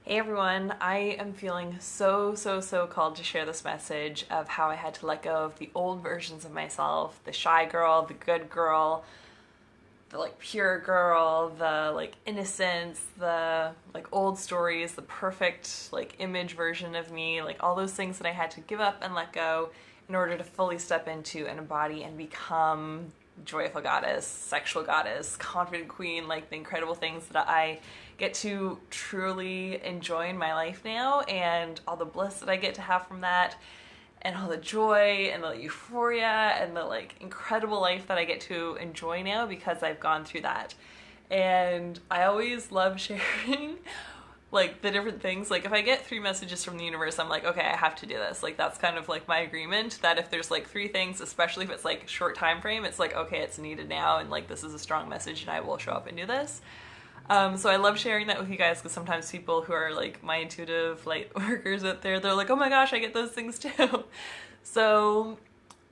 Hey everyone, I am feeling so called to share this message of how I had to let go of the old versions of myself, the shy girl, the good girl, the pure girl, the innocence, the old stories, the perfect image version of me, all those things that I had to give up and let go in order to fully step into and embody and become joyful goddess, sexual goddess, confident queen, the incredible things that I get to truly enjoy in my life now, and all the bliss that I get to have from that, and all the joy and the euphoria and the incredible life that I get to enjoy now because I've gone through that. And I always love sharing the different things. If I get 3 messages from the universe, I'm like, okay, I have to do this. That's kind of my agreement, that if there's 3 things, especially if it's short time frame, it's okay, it's needed now, and this is a strong message and I will show up and do this. So I love sharing that with you guys, because sometimes people who are my intuitive light workers out there, they're like, oh my gosh, I get those things too. So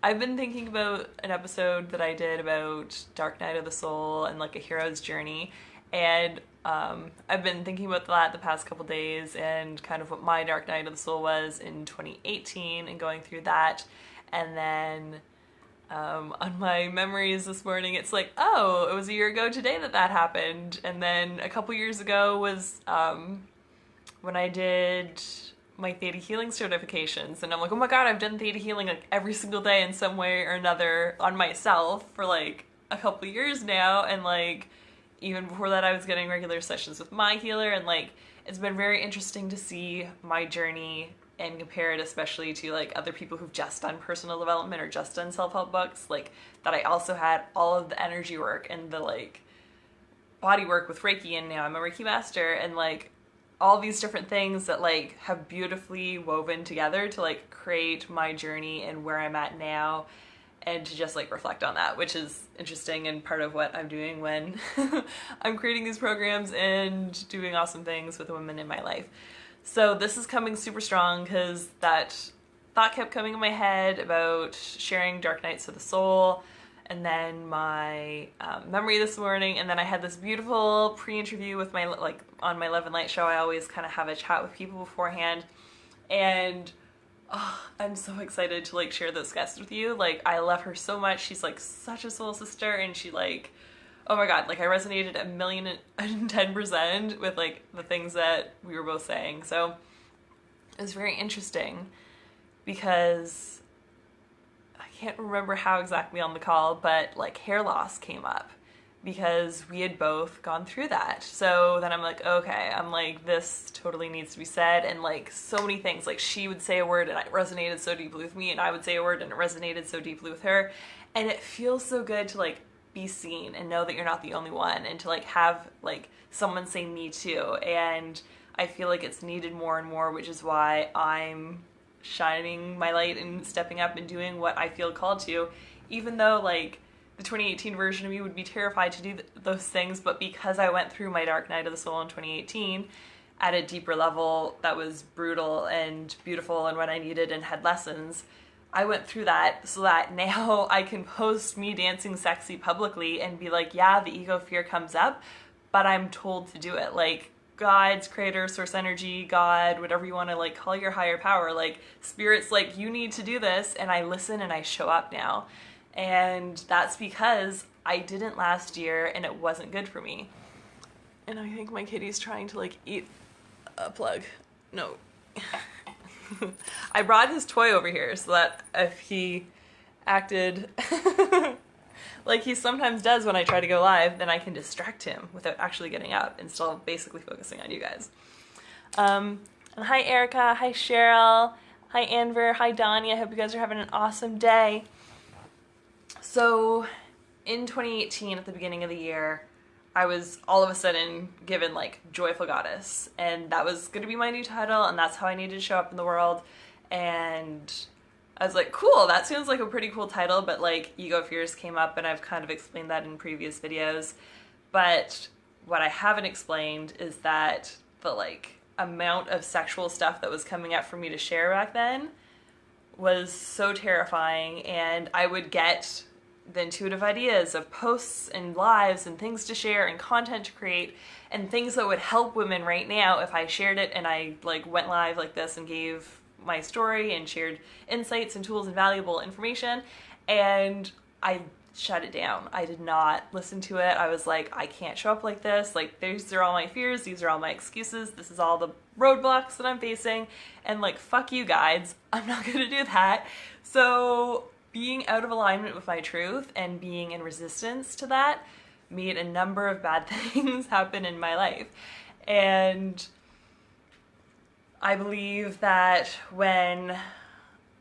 I've been thinking about an episode that I did about Dark Night of the Soul and a hero's journey, and I've been thinking about that the past couple days and kind of what my Dark Night of the Soul was in 2018 and going through that. And then on my memories this morning, it's oh, it was a year ago today that happened. And then a couple years ago was when I did my Theta Healing certifications. And I'm like, oh my god, I've done Theta Healing every single day in some way or another on myself for a couple years now. And even before that, I was getting regular sessions with my healer. And it's been very interesting to see my journey and compare it especially to other people who've just done personal development or just done self-help books, that I also had all of the energy work and the body work with Reiki, and now I'm a Reiki master, and all these different things that have beautifully woven together to create my journey and where I'm at now, and to just reflect on that, which is interesting and part of what I'm doing when I'm creating these programs and doing awesome things with the women in my life. So this is coming super strong because that thought kept coming in my head about sharing Dark Nights of the Soul, and then my memory this morning, and then I had this beautiful pre-interview with my, on my Love and Light show, I always kind of have a chat with people beforehand, and oh, I'm so excited to share this guest with you. I love her so much. She's such a soul sister, and she oh my god, I resonated 1,010% with the things that we were both saying. So it was very interesting because I can't remember how exactly on the call, but hair loss came up because we had both gone through that. So then I'm okay, I'm this totally needs to be said. And so many things, she would say a word and it resonated so deeply with me, and I would say a word and it resonated so deeply with her. And it feels so good to be seen and know that you're not the only one, and to have someone say me too. And I feel it's needed more and more, which is why I'm shining my light and stepping up and doing what I feel called to, even though the 2018 version of me would be terrified to do those things. But because I went through my Dark Night of the Soul in 2018 at a deeper level that was brutal and beautiful and what I needed and had lessons, I went through that so that now I can post me dancing sexy publicly and be yeah, the ego fear comes up, but I'm told to do it. God's creator, source energy, God, whatever you want to call your higher power, spirit's you need to do this, and I listen and I show up now. And that's because I didn't last year and it wasn't good for me. And I think my kitty's trying to eat a plug. No. I brought his toy over here so that if he acted like he sometimes does when I try to go live, then I can distract him without actually getting up and still basically focusing on you guys. And hi Erica, hi Cheryl, hi Anver, hi Donnie. I hope you guys are having an awesome day. So in 2018, at the beginning of the year, I was all of a sudden given Joyful Goddess, and that was going to be my new title, and that's how I needed to show up in the world. And I was cool, that sounds like a pretty cool title, but ego fears came up, and I've kind of explained that in previous videos. But what I haven't explained is that the amount of sexual stuff that was coming up for me to share back then was so terrifying, and I would get the intuitive ideas of posts and lives and things to share and content to create and things that would help women right now if I shared it and I like went live like this and gave my story and shared insights and tools and valuable information. And I shut it down. I did not listen to it. I was like, I can't show up like this. Like, these are all my fears. These are all my excuses. This is all the roadblocks that I'm facing. And like, fuck you guides. I'm not going to do that. So being out of alignment with my truth and being in resistance to that made a number of bad things happen in my life. And I believe that when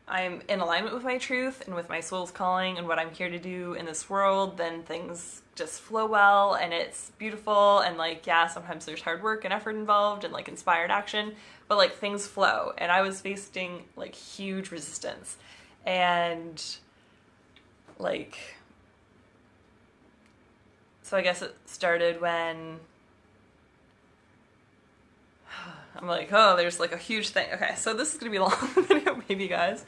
I'm in alignment with my truth and with my soul's calling and what I'm here to do in this world, then things just flow well and it's beautiful. And like, yeah, sometimes there's hard work and effort involved and like inspired action, but like things flow. And I was facing like huge resistance. And like, so I guess it started when I'm like, oh, there's like a huge thing. Okay, so this is gonna be a long video, maybe, guys.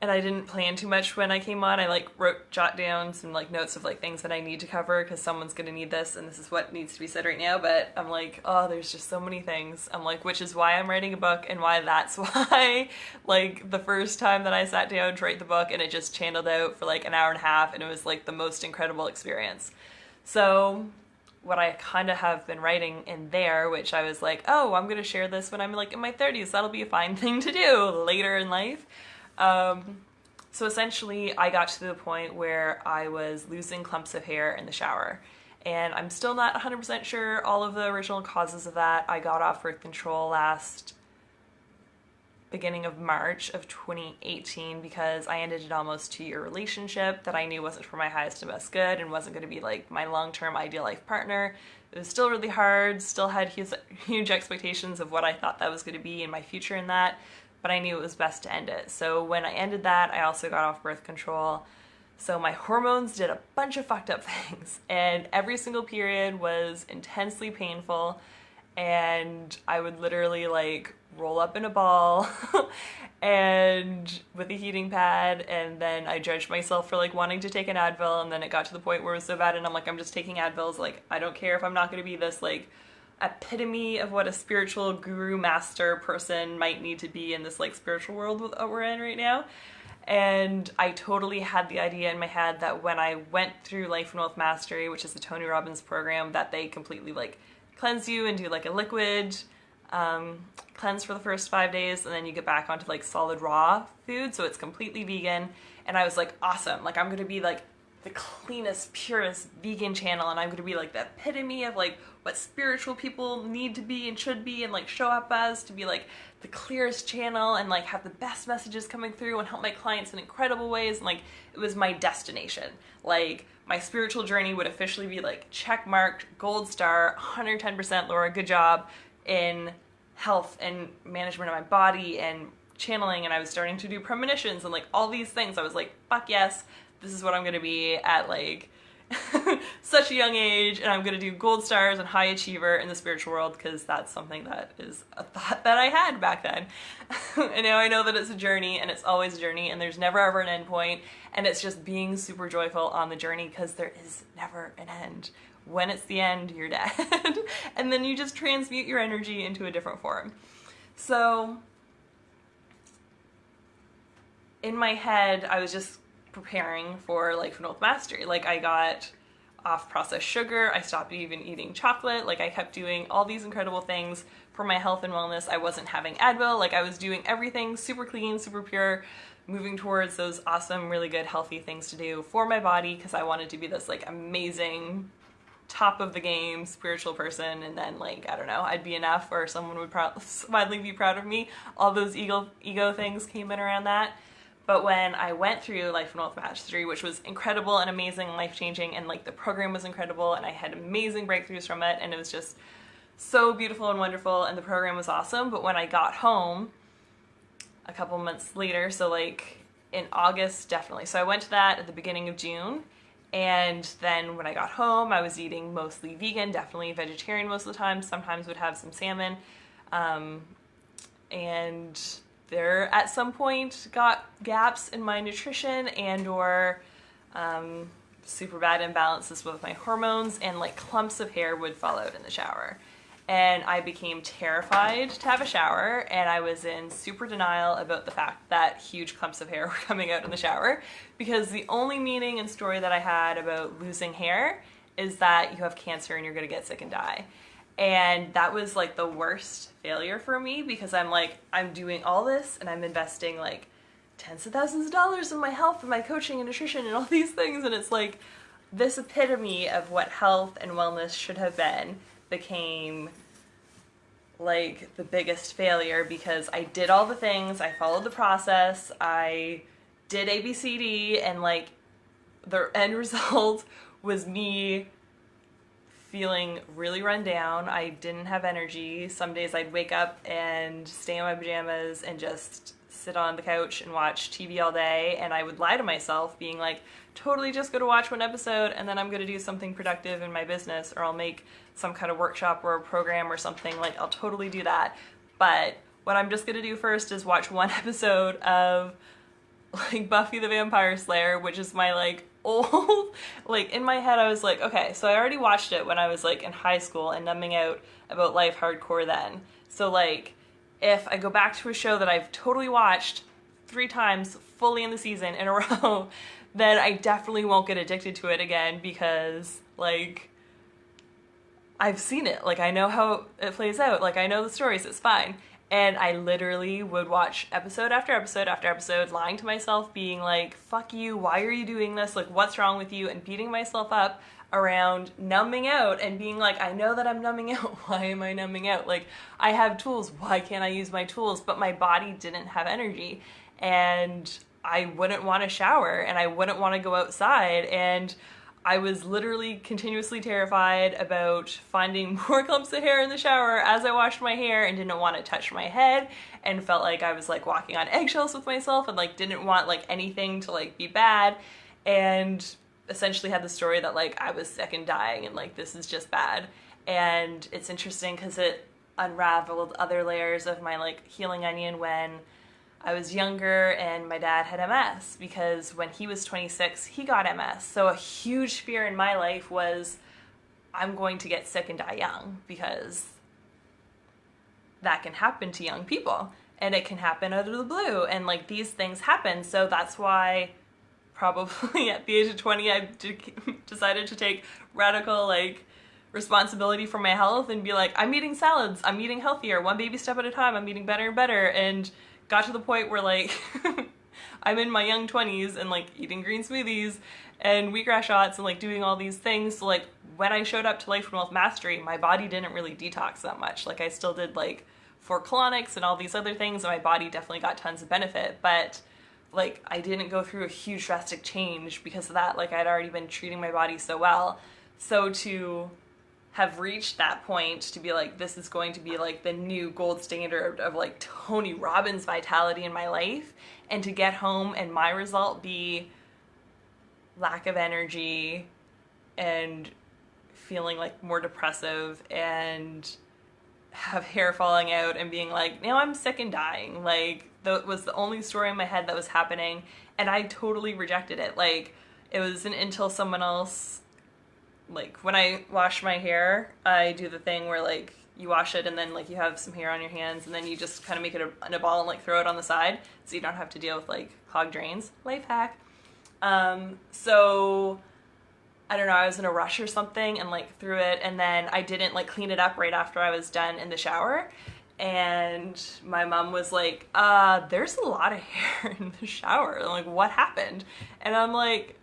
And I didn't plan too much when I came on. I like jot down some like notes of like things that I need to cover because someone's gonna need this and this is what needs to be said right now. But I'm like, oh, there's just so many things. I'm like, which is why I'm writing a book and why that's why like the first time that I sat down to write the book and it just channeled out for like an hour and a half and it was like the most incredible experience. So what I kind of have been writing in there, which I was like, oh, I'm gonna share this when I'm like in my 30s. That'll be a fine thing to do later in life. So essentially I got to the point where I was losing clumps of hair in the shower. And I'm still not 100% sure all of the original causes of that. I got off birth control beginning of March of 2018 because I ended an almost 2-year relationship that I knew wasn't for my highest and best good and wasn't going to be like my long-term ideal life partner. It was still really hard, still had huge expectations of what I thought that was going to be in my future in that, but I knew it was best to end it. So when I ended that, I also got off birth control. So my hormones did a bunch of fucked up things and every single period was intensely painful and I would literally like roll up in a ball and with a heating pad, and then I judged myself for like wanting to take an Advil, and then it got to the point where it was so bad and I'm like, I'm just taking Advils, like I don't care if I'm not going to be this like epitome of what a spiritual guru master person might need to be in this like spiritual world we're in right now. And I totally had the idea in my head that when I went through Life and Wealth Mastery, which is the Tony Robbins program, that they completely like cleanse you and do like a liquid cleanse for the first 5 days, and then you get back onto like solid raw food, so it's completely vegan. And I was like, awesome, like I'm gonna be like the cleanest, purest vegan channel, and I'm gonna be like the epitome of like what spiritual people need to be and should be and like show up as, to be like the clearest channel and like have the best messages coming through and help my clients in incredible ways. And like it was my destination. Like my spiritual journey would officially be like check marked, gold star, 110% Laura, good job in health and management of my body and channeling. And I was starting to do premonitions and like all these things. I was like, fuck yes, this is what I'm gonna be at like such a young age, and I'm gonna do gold stars and high achiever in the spiritual world because that's something that is a thought that I had back then. And now I know that it's a journey, and it's always a journey, and there's never ever an end point, and it's just being super joyful on the journey because there is never an end. When it's the end, you're dead. And then you just transmute your energy into a different form. So in my head, I was just preparing for Life and Wealth Mastery. Like I got off processed sugar, I stopped even eating chocolate, like I kept doing all these incredible things for my health and wellness. I wasn't having Advil, like I was doing everything super clean, super pure, moving towards those awesome, really good, healthy things to do for my body because I wanted to be this like amazing, top of the game spiritual person, and then like, I don't know, I'd be enough or someone would finally be proud of me. All those ego things came in around that. But when I went through Life and Wealth Mastery, which was incredible and amazing and life-changing, and like the program was incredible and I had amazing breakthroughs from it, and it was just so beautiful and wonderful, and the program was awesome. But when I got home a couple months later, so like in August definitely, so I went to that at the beginning of June, and then when I got home I was eating mostly vegan, definitely vegetarian most of the time, sometimes would have some salmon, and there at some point got gaps in my nutrition and or super bad imbalances with my hormones, and like clumps of hair would fall out in the shower. And I became terrified to have a shower, and I was in super denial about the fact that huge clumps of hair were coming out in the shower, because the only meaning and story that I had about losing hair is that you have cancer and you're gonna get sick and die. And that was like the worst failure for me, because I'm like, I'm doing all this and I'm investing like tens of thousands of dollars in my health and my coaching and nutrition and all these things, and it's like this epitome of what health and wellness should have been became like the biggest failure, because I did all the things, I followed the process, I did ABCD, and like the end result was me feeling really run down. I didn't have energy. Some days I'd wake up and stay in my pajamas and just sit on the couch and watch TV all day, and I would lie to myself being like, totally just go to watch one episode and then I'm going to do something productive in my business, or I'll make some kind of workshop or a program or something. Like, I'll totally do that. But what I'm just going to do first is watch one episode of like Buffy the Vampire Slayer, which is my like old, like in my head I was like, okay, so I already watched it when I was like in high school and numbing out about life hardcore then. So like, if I go back to a show that I've totally watched 3 times fully in the season in a row, then I definitely won't get addicted to it again, because like I've seen it. Like, I know how it plays out. Like, I know the stories. It's fine. And I literally would watch episode after episode after episode, lying to myself, being like, fuck you, why are you doing this? Like, what's wrong with you? And beating myself up around numbing out and being like, I know that I'm numbing out. Why am I numbing out? Like, I have tools. Why can't I use my tools? But my body didn't have energy. And I wouldn't want to shower, and I wouldn't want to go outside, and I was literally continuously terrified about finding more clumps of hair in the shower as I washed my hair, and didn't want to touch my head, and felt like I was like walking on eggshells with myself, and like didn't want like anything to like be bad, and essentially had the story that like I was sick and dying, and like this is just bad. And it's interesting because it unraveled other layers of my like healing onion when I was younger and my dad had MS, because when he was 26, he got MS. So a huge fear in my life was, I'm going to get sick and die young, because that can happen to young people and it can happen out of the blue, and like these things happen. So that's why probably at the age of 20, I decided to take radical like responsibility for my health and be like, I'm eating salads, I'm eating healthier, one baby step at a time, I'm eating better and better, and got to the point where like I'm in my young 20s and like eating green smoothies and wheatgrass shots and like doing all these things. So like when I showed up to Life and Wealth Mastery, my body didn't really detox that much. Like I still did like 4 colonics and all these other things, and my body definitely got tons of benefit, but like I didn't go through a huge drastic change because of that. Like I'd already been treating my body so well. So to have reached that point to be like, this is going to be like the new gold standard of like Tony Robbins vitality in my life, and to get home and my result be lack of energy and feeling like more depressive and have hair falling out and being like, now I'm sick and dying. Like that was the only story in my head that was happening, and I totally rejected it. Like it wasn't until someone else, like when I wash my hair, I do the thing where like you wash it and then like you have some hair on your hands, and then you just kind of make it in a ball and like throw it on the side so you don't have to deal with like clogged drains. Life hack. So I don't know, I was in a rush or something and like threw it, and then I didn't like clean it up right after I was done in the shower. And my mom was like, there's a lot of hair in the shower. And like, what happened? And I'm like,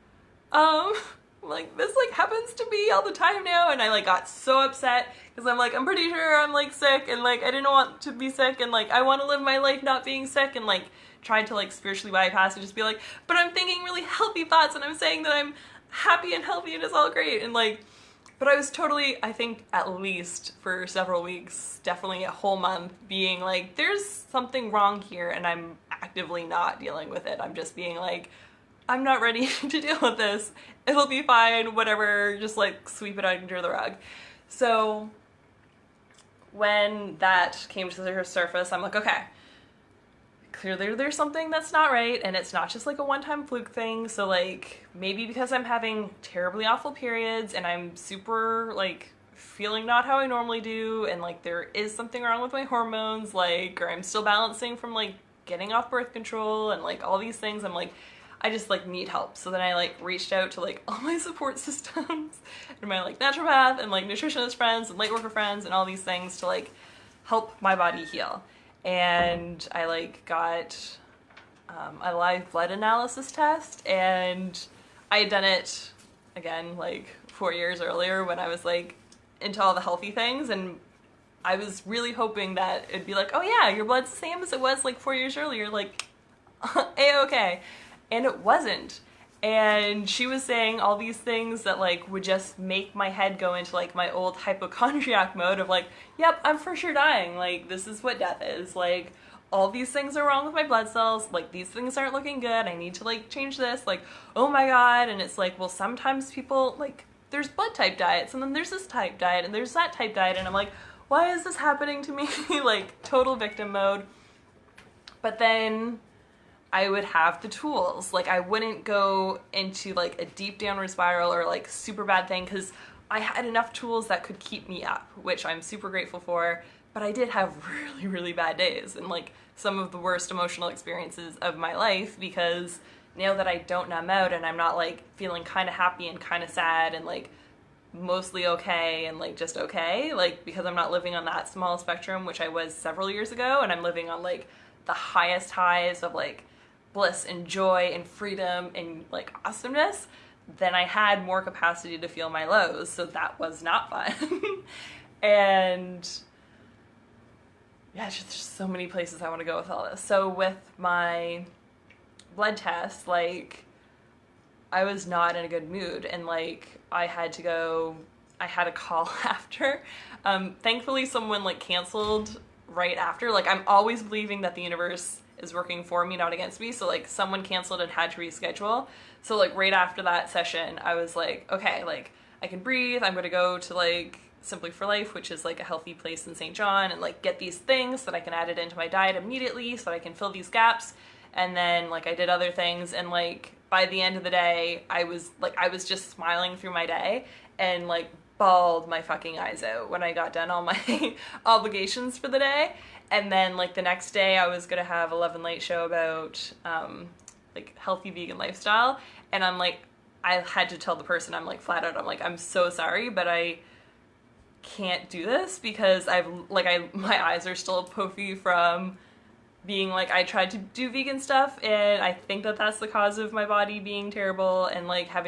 like this like happens to me all the time now. And I like got so upset because I'm like, I'm pretty sure I'm like sick, and like I didn't want to be sick, and like I want to live my life not being sick, and like tried to like spiritually bypass and just be like, but I'm thinking really healthy thoughts and I'm saying that I'm happy and healthy and it's all great. And like, but I was totally, I think at least for several weeks, definitely a whole month, being like, there's something wrong here, and I'm actively not dealing with it. I'm just being like, I'm not ready to deal with this. It'll be fine, whatever, just like sweep it under the rug. So when that came to the surface, I'm like, okay, clearly there's something that's not right, and it's not just like a one-time fluke thing. So like maybe because I'm having terribly awful periods and I'm super like feeling not how I normally do, and like there is something wrong with my hormones, like, or I'm still balancing from like getting off birth control and like all these things. I'm like, I just like need help. So then I like reached out to like all my support systems and my like naturopath and like nutritionist friends and light worker friends and all these things to like help my body heal. And I like got a live blood analysis test, and I had done it again like 4 years earlier when I was like into all the healthy things, and I was really hoping that it'd be like, oh yeah, your blood's the same as it was like 4 years earlier, like A-okay. And it wasn't. And she was saying all these things that like would just make my head go into like my old hypochondriac mode of like, yep, I'm for sure dying, like this is what death is, like all these things are wrong with my blood cells, like these things aren't looking good, I need to like change this, like oh my god. And it's like, well, sometimes people like, there's blood type diets and then there's this type diet and there's that type diet, and I'm like, why is this happening to me? Like total victim mode. But then I would have the tools. Like I wouldn't go into like a deep downward spiral or like super bad thing, because I had enough tools that could keep me up, which I'm super grateful for. But I did have really, really bad days and like some of the worst emotional experiences of my life, because now that I don't numb out and I'm not like feeling kind of happy and kind of sad and like mostly okay and like just okay, like because I'm not living on that small spectrum, which I was several years ago, and I'm living on like the highest highs of like bliss and joy and freedom and like awesomeness, then I had more capacity to feel my lows, so that was not fun. And yeah, just so many places I want to go with all this. So with my blood test, like I was not in a good mood, and like I had a call after. Thankfully someone like canceled right after. Like I'm always believing that the universe is working for me, not against me. So like someone canceled and had to reschedule. So like right after that session, I was like, okay, like I can breathe. I'm gonna go to like Simply for Life, which is like a healthy place in St. John, and like get these things so that I can add it into my diet immediately so that I can fill these gaps. And then like I did other things, and like by the end of the day, I was just smiling through my day and like bawled my fucking eyes out when I got done all my obligations for the day. And then like the next day I was gonna have a Love and Light show about like healthy vegan lifestyle, and I'm like, I had to tell the person, I'm like flat out, I'm like, I'm so sorry, but I can't do this because my eyes are still puffy from being like, I tried to do vegan stuff, and I think that that's the cause of my body being terrible and like having